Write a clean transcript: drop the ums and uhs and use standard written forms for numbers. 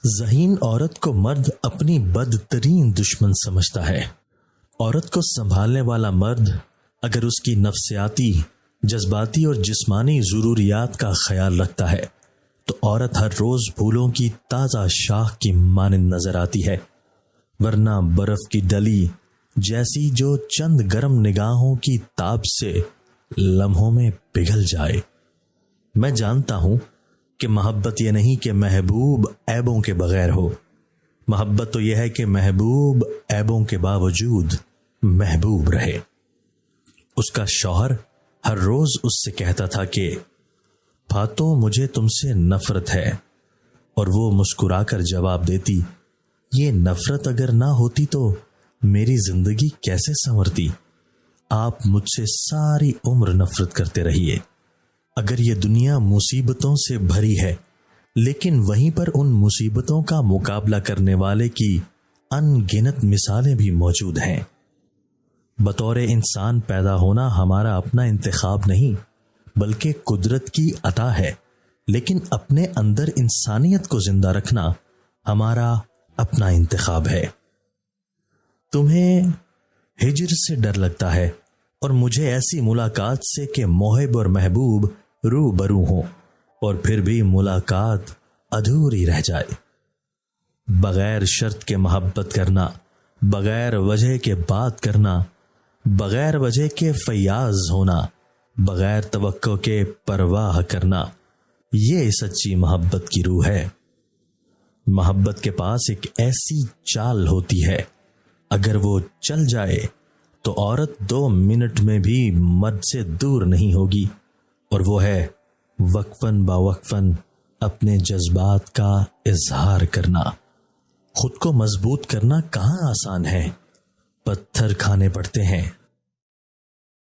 ذہین عورت کو مرد اپنی بدترین دشمن سمجھتا ہے۔ عورت کو سنبھالنے والا مرد اگر اس کی نفسیاتی، جذباتی اور جسمانی ضروریات کا خیال رکھتا ہے تو عورت ہر روز پھولوں کی تازہ شاخ کی مانند نظر آتی ہے، ورنہ برف کی ڈلی جیسی جو چند گرم نگاہوں کی تاب سے لمحوں میں پگھل جائے۔ میں جانتا ہوں کہ محبت یہ نہیں کہ محبوب عیبوں کے بغیر ہو، محبت تو یہ ہے کہ محبوب عیبوں کے باوجود محبوب رہے۔ اس کا شوہر ہر روز اس سے کہتا تھا کہ فاتو مجھے تم سے نفرت ہے، اور وہ مسکرا کر جواب دیتی یہ نفرت اگر نہ ہوتی تو میری زندگی کیسے سنورتی؟ آپ مجھ سے ساری عمر نفرت کرتے رہیے۔ اگر یہ دنیا مصیبتوں سے بھری ہے، لیکن وہیں پر ان مصیبتوں کا مقابلہ کرنے والے کی ان گنت مثالیں بھی موجود ہیں۔ بطور انسان پیدا ہونا ہمارا اپنا انتخاب نہیں بلکہ قدرت کی عطا ہے، لیکن اپنے اندر انسانیت کو زندہ رکھنا ہمارا اپنا انتخاب ہے۔ تمہیں ہجر سے ڈر لگتا ہے اور مجھے ایسی ملاقات سے کہ محب اور محبوب روبرو ہوں اور پھر بھی ملاقات ادھوری رہ جائے۔ بغیر شرط کے محبت کرنا، بغیر وجہ کے بات کرنا، بغیر وجہ کے فیاض ہونا، بغیر توقع کے پرواہ کرنا، یہ سچی محبت کی روح ہے۔ محبت کے پاس ایک ایسی چال ہوتی ہے، اگر وہ چل جائے تو عورت 2 منٹ میں بھی مرد سے دور نہیں ہوگی، اور وہ ہے وقفاً باوقفاً اپنے جذبات کا اظہار کرنا۔ خود کو مضبوط کرنا کہاں آسان ہے، پتھر کھانے پڑتے ہیں۔